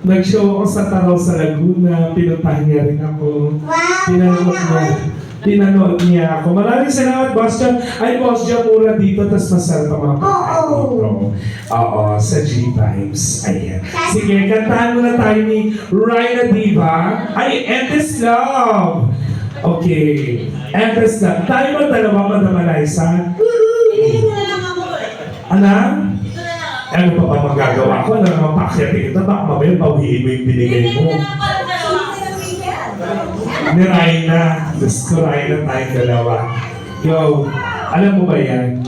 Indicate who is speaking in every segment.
Speaker 1: Nag-show ako sa Taraw sa Laguna, pinuntahan niya rin ako. Pinanood niya ako. Maraming salamat, Boss John. Ay, Boss John, mura dito, tas masarap ang mga pagkain dito. Oo, sa G-Times. Ayan. Sige, kantahan muna tayo ni Rhina Diva. Ay, Endless Love! Okay. Endless Love. Tayo ba dalawa, Madam Eliza? Anak? Ano pa ba magagawa ko? Ano naman paakyatin ito? Baka mamaya bawiin mo yung binigay mo. Ni Rhina. Gusto Rhina tayong dalawa. Yo, alam mo ba yan?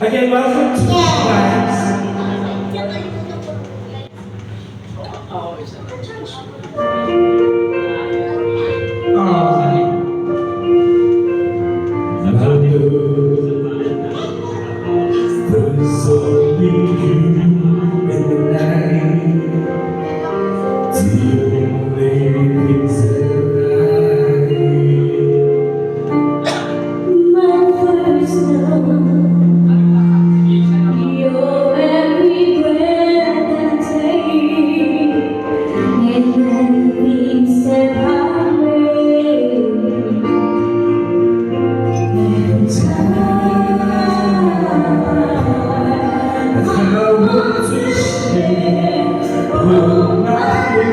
Speaker 1: Again, welcome to G-Times. There's only you in the night. The only reason
Speaker 2: My first love, your every breath I take, and when we separate, and time.
Speaker 1: I want to share will not be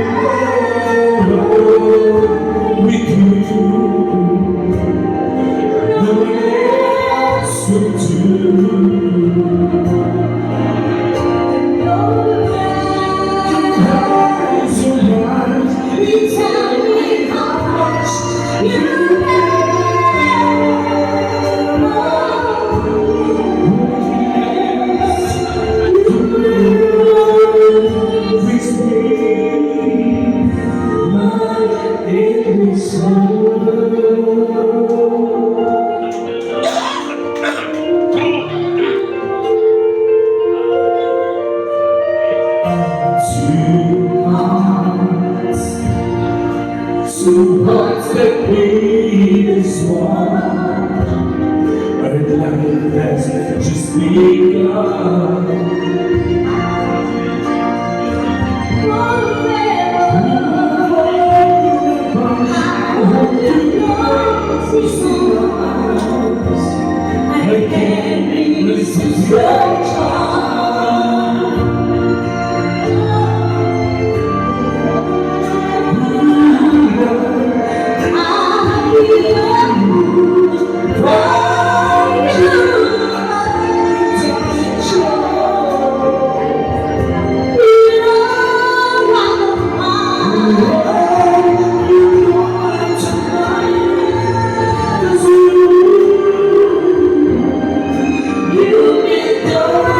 Speaker 1: alone with you. No one else will do. Eyes are wide,
Speaker 2: You tell me how much you
Speaker 1: reach me, my endless soul. Two hearts that beat as one, a life that's just begun. I can't resist your charm.
Speaker 2: You've been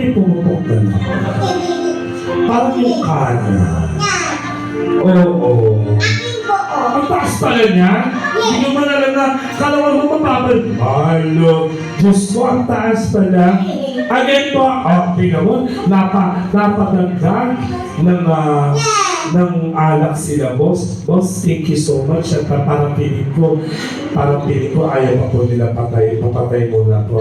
Speaker 1: yung pumutok na lang. Parang yung kanya. Oo. Ang taas pala niya. Hindi naman alam na, kalawan mo mapapal. Malo, Diyos ko, ang taas pala. Again po, tingnan mo, napagagdag ng alak sila, boss. Boss, thank you so much. At parang piling ko, ayaw pa po nila papatay muna po.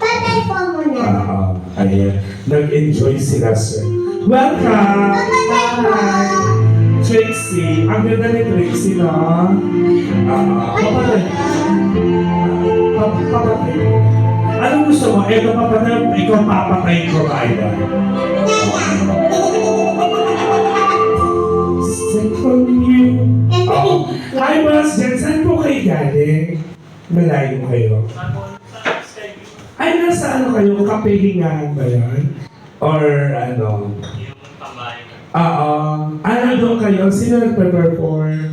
Speaker 2: Patay po muna.
Speaker 1: Ayan. Nag-enjoy sila, sir. Welcome! Bye! Trixie. Ang ganda ni Trixie, no? Papatay. Papatay. Anong gusto mo? Ito papatay, ikaw papatay ko, Raida. Sent from you. Hi, Boss Jen. Saan po kayo galing? Malayo kayo. Ay, nasa ano kayo? Kapilingahan ba yan? Or ano? Ano doon kayo? Sino nagpe-perform?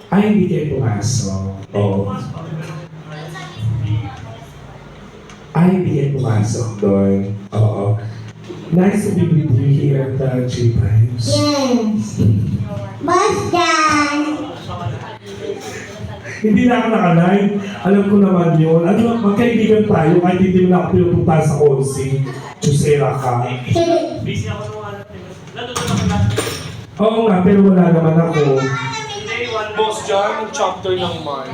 Speaker 1: Ay, hindi kayo pumasok. Oo. Ay, hindi kayo pumasok doon. Oo. Nice to be with you here at the G-Times.
Speaker 2: Yes. Boss Jan.
Speaker 1: Hindi na ako nakalive. Alam ko naman yun. Ano, magkaibigan tayo kahit hindi mo na ako pinupunta sa Olsi. Chusera ka.
Speaker 3: Busy ako nung ano. Natutunan ko lahat.
Speaker 1: Oo nga, pero wala naman ako.
Speaker 3: Boss John, ang chapter ng Mar.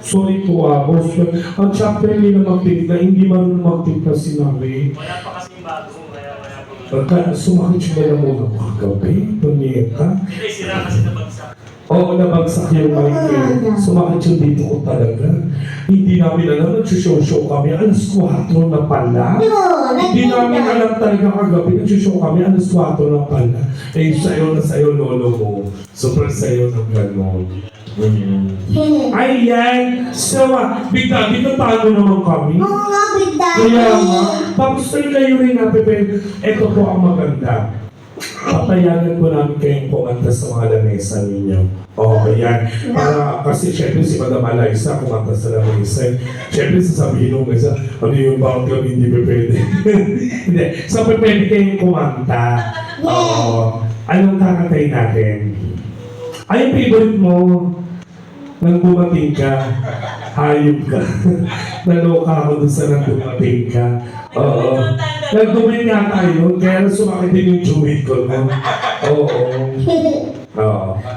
Speaker 1: Sorry po boss. Ang chapter nila magtimpla, hindi marunong magtimpla si Nari.
Speaker 3: Wala pa kasing bago. Kaya pa.
Speaker 1: Pagka sumakit siya na muna kagabi, punyeta.
Speaker 3: Hindi, sira kasi nabagsak.
Speaker 1: Oo, nabagsak yung mic eh. Sumakit yung dito ko talaga. Hindi namin alam, nagsushow-show kami. Alas 4 na pala. Hindi namin alam talaga kagabi. Nagsushow kami, alas 4 na pala. Eh, sayo na sayo, lolo mo. Super sayo ng gano'n. Ayan! So, bigla, dito tago naman kami.
Speaker 2: Oo nga, bigla.
Speaker 1: Kaya nga, tapos kayo rin na, Pepe. Ito po ang maganda. Papayagan ko namin kayong kumanta sa mga lamesa ninyo. Yan. Para, kasi syempre si Madam Alaysa kumanta sa lamesa. Syempre sasabihin nung isa, ano yung bawang kami hindi pa pwede. Hindi. So, pwede kayong kumanta. Anong kakatay natin? Ay, yung favorite mo, nang bumating ka, hayop ka. Naloka ako dun sa nang bumating ka. Nag-dumit nga tayo, kaya sumakit din yung jumit ko.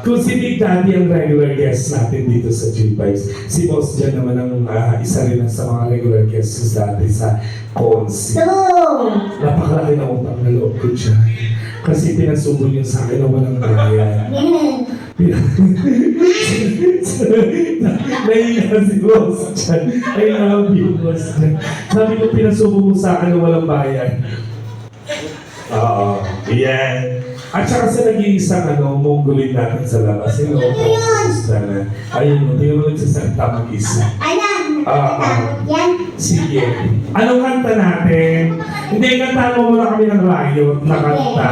Speaker 1: Kung si Big Daddy ang regular guest natin dito sa G-Vibes, si Boss Jan naman ang isa rin sa mga regular guests dati sa Consi. Napakalaki na utang na loob ko dyan. Kasi pinasubol yun sa akin na walang bayan. Nahiya si Boss Jan. I love you, Boss Jan. Sabi ko, pinasubo mo sa akin na walang bayan. Yan. At saka sa nag-iisang Mongolin natin sa labas. Sino ko? Ayun mo, tingnan mo nagsasalita mag-isa.
Speaker 2: Ayan. Yan.
Speaker 1: Sige. Anong kanta natin? Hindi, kantahan mo muna kami ng Riot na kanta.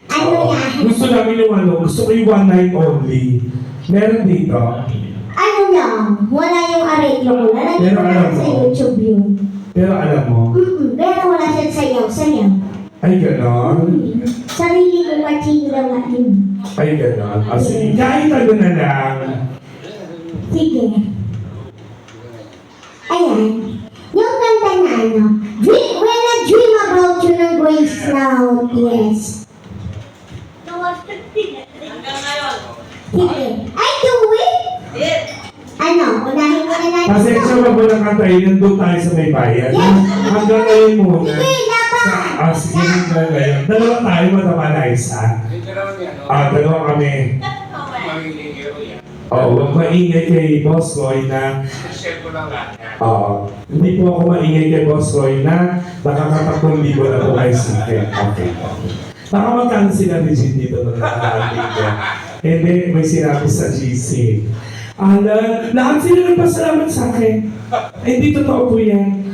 Speaker 2: Ano yan?
Speaker 1: Gusto namin yung gusto ko yung One Night Only. Meron dito.
Speaker 2: Ano lang? Wala yung arreglo ko.
Speaker 1: Pero alam
Speaker 2: Sa
Speaker 1: mo.
Speaker 2: YouTube yun.
Speaker 1: Pero alam mo,
Speaker 2: Pero wala siya sayaw.
Speaker 1: ay ganon.
Speaker 2: Sarili ko machino lang natin.
Speaker 1: Ay ganon. Sige, kahit ano na lang.
Speaker 2: Sige. Ayan. Yung kanta na When I dream about you ng Grace Now, yes.
Speaker 3: Hanggang ngayon.
Speaker 2: Sige. I do it. Unahin mo na natin.
Speaker 1: Kasi siya wag mo lang kantahin, nandun tayo sa may bayan. Hanggang ngayon muna.
Speaker 2: Sige, dapat.
Speaker 1: Sige, hanggang ngayon. Dalawa tayo, matama na isa. Dalawa kami. Huwag maingay kay Boss Roy na... hindi po ako maingay kay Boss Roy na nakakatatlong libo na po kayo sa akin. Okay. Baka magkano sila ni Jean dito na nakakaaling ko. Hindi, may sinabi sa GC. Lahat sila nagpasalamat sa akin. Hindi totoo po yan.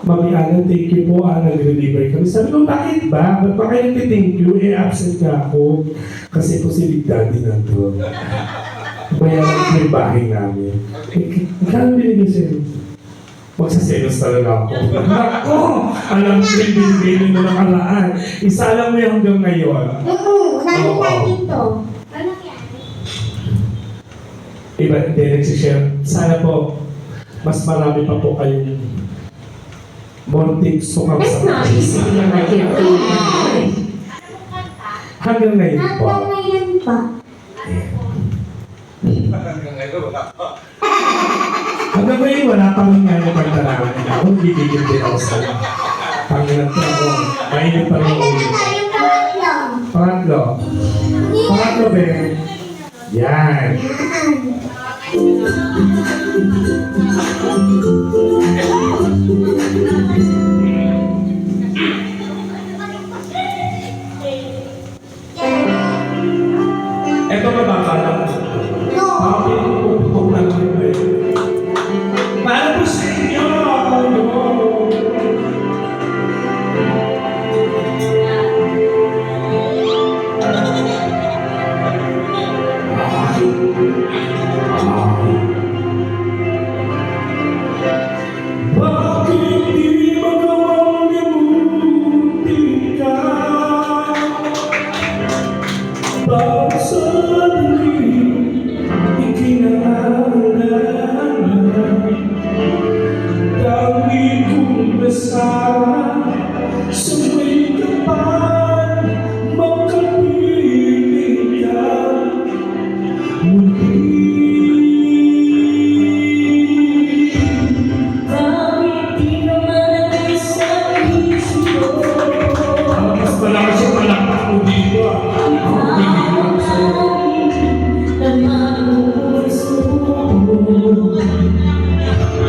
Speaker 1: Mami Alan, thank you po. Nag-deliver kami. Sabi ko, bakit ba? Ba't ba kayo nag-thank you? Absent ka ako. Kasi po si Big Daddy nandun. Bayaran ko yung bahay namin. Kano binigay sa'yo? Magsaselos talaga ako. Ako! Alam ko yung binibigay mo na nakaraan. Isa lang mo yung hanggang ngayon.
Speaker 2: Unahin
Speaker 1: Oo.
Speaker 2: natin to.
Speaker 1: Iba, hindi nagsishare. Sana po, mas marami pa po kayong more tips to come
Speaker 4: Mas
Speaker 1: sa
Speaker 4: na-busy naman yung tingin.
Speaker 1: hanggang ngayon po.
Speaker 2: Hanggang ngayon pa.
Speaker 1: Hanggang ngayon, wala pa rin nga yung pagtarawan niya. Ako, bibigyan din ako sa Panginoon ko ako. Mainit pa rin ako.
Speaker 2: Ano na yung pangatlo?
Speaker 1: Pangatlo. Pangatlo, be. Yan. Ito mababa lang.
Speaker 2: No.
Speaker 1: Bakit puputok na lang yun eh? Paano po sa inyo? Bakit di magawang limutin ka? Bakit sa dilim ikinaalala? Dami kong dasal sa may kapal, makapiling ka muli.
Speaker 4: Bakit di naman ay sa isip ko?
Speaker 1: Mas malakas yung palakpak mo dito ah. Ang bigyan sa'yo.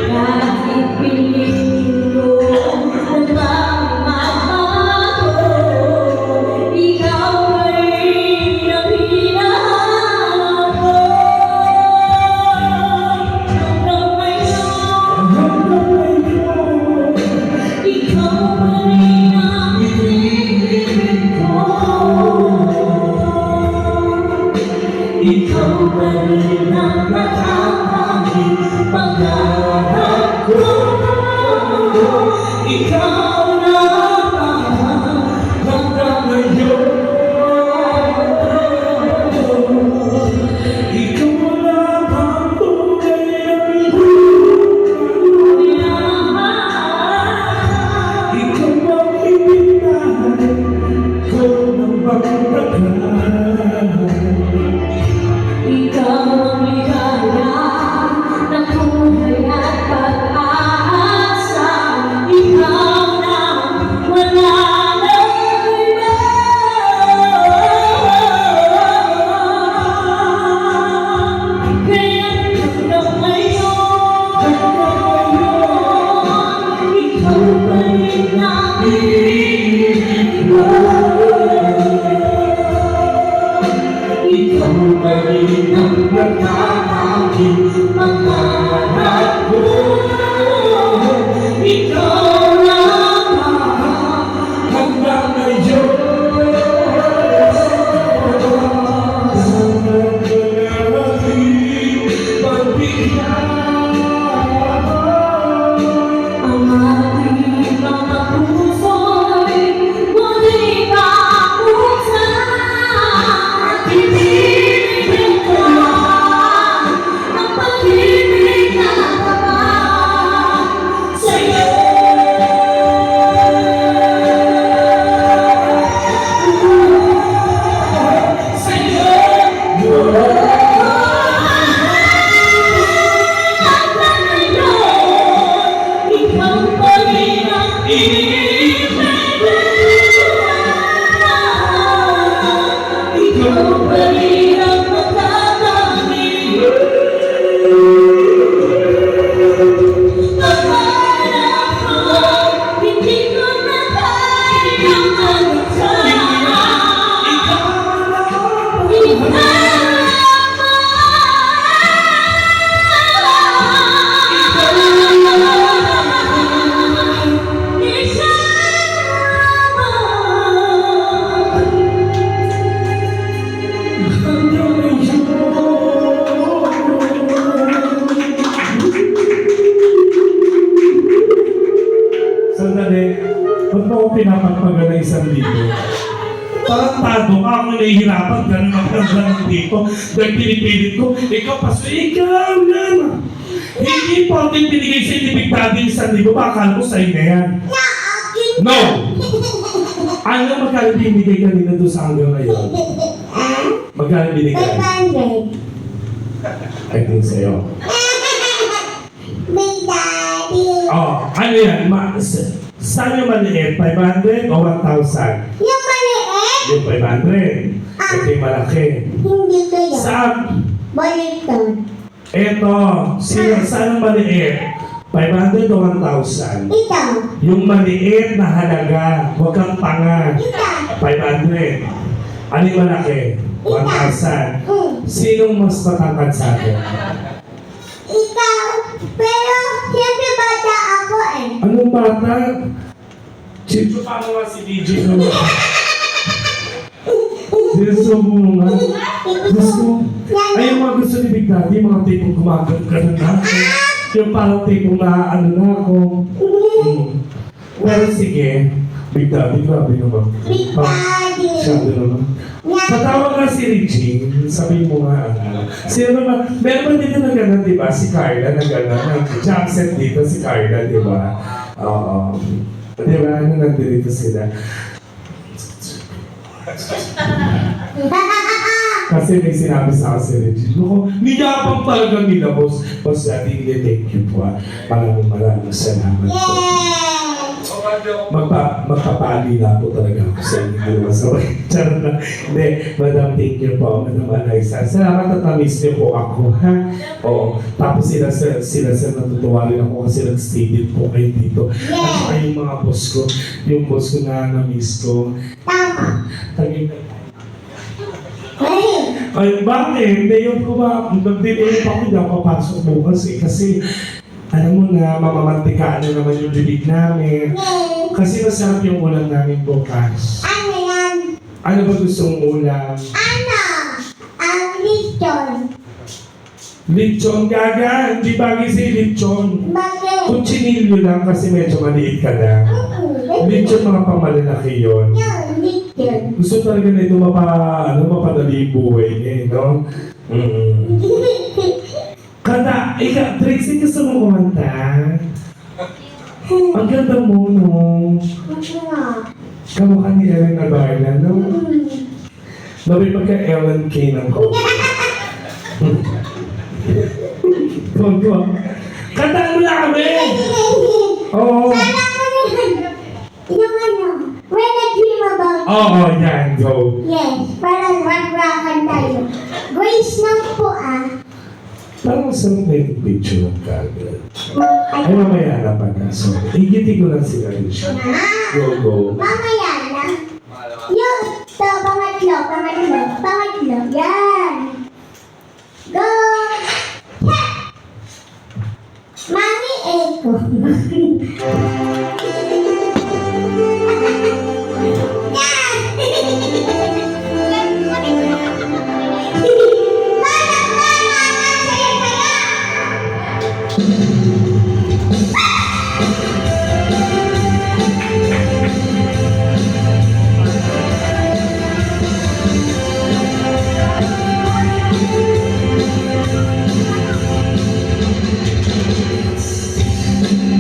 Speaker 4: Kahit piliin ko ang pagmamahal ko, ikaw pa rin ang hinahanap ko. Hanggang ngayon, ikaw pa rin ang piliin ko. Ikaw pa rin ang nakakanging pangarap ko. Ikaw na hanggang ngayon.
Speaker 1: Ikaw wala bang tunay ang ikaw ang ibinay ko ng pagkakaan.
Speaker 4: Ikaw ang ligaya ng buhay at pag-asa. Ikaw na wala nang iba. Kaya hanggang ngayon, ikaw pa rin ang piliin ko. Ikaw pa rin ang nakakanging pangarap ko. Ikaw lang
Speaker 1: Hanggang ngayon,
Speaker 4: ang ating mga puso'y muli pakusan. Ibigay ko ang pag-ibig na kapal sa'yo. Sa'yo. Hanggang ngayon, ikaw pa rin ang ibig ko. Ikaw pa rin ang makakanging pangarap ko. Hindi ko na kayang maligtan. Ikaw
Speaker 1: ako pinapagpaga ng 1,000. Tarantado ka, ako nahihirapan, ganun ako ng ganun dito. Dahil pinipilit ko, ikaw paso, ikaw naman. Hindi po din binigay sa ibig daddy 1,000, baka akala ko sa'yo na yan. No! Ano magkano binigay kanina doon sa hanggang ngayon? Magkano binigay?
Speaker 2: 500.
Speaker 1: I think sa'yo.
Speaker 2: May daddy.
Speaker 1: Oh, ano yan? Saan yung maliit? 500 o 1,000?
Speaker 2: Yung maliit,
Speaker 1: Yung 500. Ito yung malaki.
Speaker 2: hindi ko yun.
Speaker 1: Saan?
Speaker 2: Baliktad.
Speaker 1: Eto. Saan ang maliit? 500 o 1,000?
Speaker 2: Ito.
Speaker 1: Yung maliit na halaga. Huwag kang tanga.
Speaker 2: Ito.
Speaker 1: 500. Ano yung malaki? 1,000. Sinong mas matangkad sa akin?
Speaker 2: Ikaw. Pero, siyempre bata ako eh.
Speaker 1: Anong bata? Chicho, paano nga si DJ naman? Gusto mo nga. Gusto. Ay, yung mga gusto ni Big Daddy, mga tipong gumagano na ako. Yung parang tipong na ano na ako. Pero sige, Big Daddy, grabe naman.
Speaker 2: Big Daddy.
Speaker 1: Siyado naman. Patawag nga si Richie, sabihin mo nga ano. Sino naman, meron ba dito na gano'n, di ba? Si Carla na gano'n. Jump set dito si Carla, di ba? Oo. Di ba? Ano nandito sila? Kasi may sinabi sa akin si Reggie, "Loko, niyapang talaga nila, boss. Boss, Daddy, thank you po. Maraming salamat po.
Speaker 2: Yay!
Speaker 1: Magpapaali na po talaga ako sa inyo. Di ba? So, charot na. Hindi, Madam, thank you po. Madam Alaisa. Salamat at na-miss niyo po ako, ha? Oo. Tapos sila natutuwa rin ako kasi nag-stay din po kayo dito. At saka yung mga boss ko, yung boss ko na na-miss ko.
Speaker 2: Tama.
Speaker 1: Tagay
Speaker 2: Hey!
Speaker 1: Ay, bakit? Hindi yun ko ba? Nag-delay pa ako, hindi ako papasok bukas eh. Kasi, alam mo na, mamamantikaan na naman yung bibig namin.
Speaker 2: Yay!
Speaker 1: Kasi masarap yung ulam namin bukas.
Speaker 2: Ano yan?
Speaker 1: Ano ba gustong ulam?
Speaker 2: Ano? Ang lechon.
Speaker 1: Lechon, gaga. Hindi bagay sa'yo lechon.
Speaker 2: Bakit?
Speaker 1: Kutsinilyo lang kasi medyo maliit ka lang. Lechon mga pamalalaki yun.
Speaker 2: Yung lechon.
Speaker 1: Gusto talaga na ito mapadali yung buhay niya, eh, no? Kanta, Trixie, gusto mo kumanta? Ang ganda mo, no?
Speaker 2: Ano?
Speaker 1: Kamukha ni Ellen Abarla, no? Labi pagka-Ellen K ng ko. Tonto. Kantaan mo lang kami! Oo.
Speaker 2: Sana ko yun. Yung ano? When I dream about you.
Speaker 1: Oo, yan, go.
Speaker 2: Yes, parang rock-rockan tayo. Grace lang po ah.
Speaker 1: Parang sarap na yung picture ng kagad. Ay,
Speaker 2: Ay,
Speaker 1: mamaya na pa na. So, higiti ko lang sila rin siya. Go, go.
Speaker 2: mamaya na. Yung, pangatlo. Yan. Go. Ha! Mami Eko.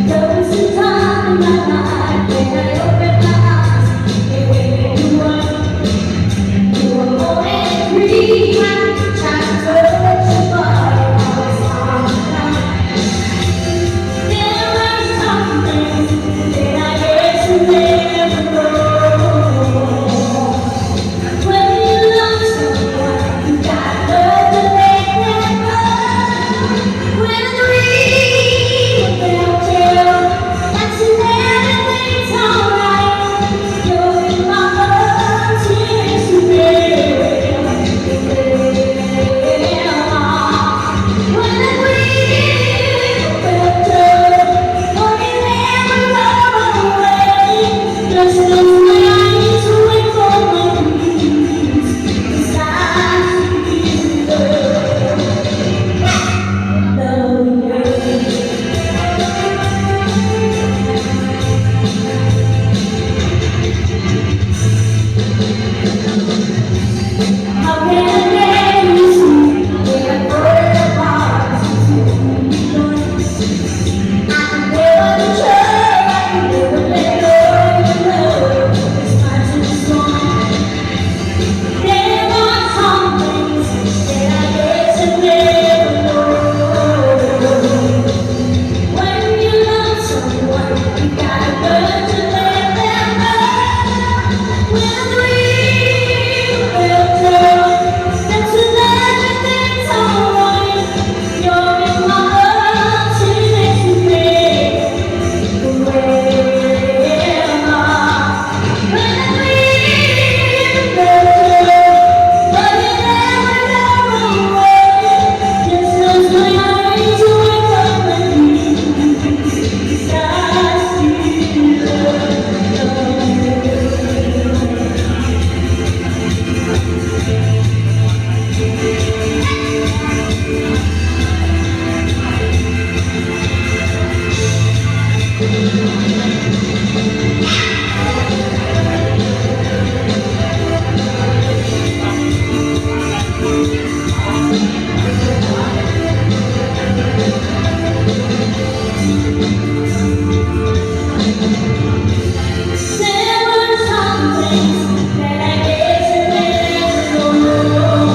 Speaker 4: There was a time in my life There were some things that I guess I never know.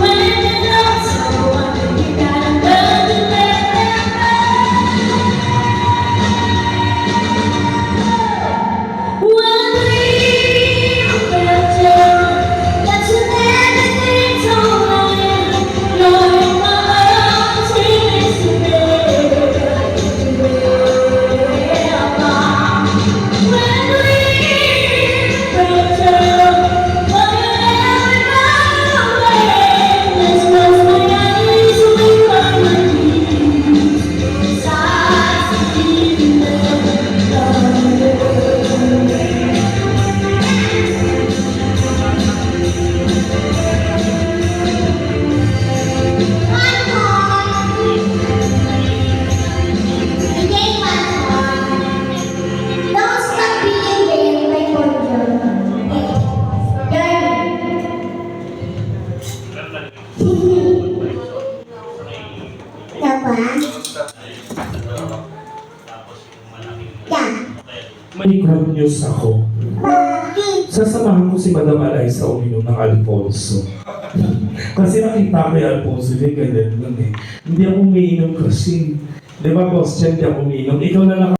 Speaker 4: When you love someone, you gotta learn to let them go. When we felt young, that's when everything's alright. You're in my arms, release today.
Speaker 2: Don't stop being there, my Bonjo. Diba? Yan.
Speaker 1: May good news ako.
Speaker 2: Bakit?
Speaker 1: Sasamahan ko si Madam Eliza uminom ng Alfonso. Kasi nakita ko yung Alfonso, hindi ganyan lang eh. Hindi ako umiinom kasi. Di ba, boss, Chen, hindi ako umiinom. Ikaw na lang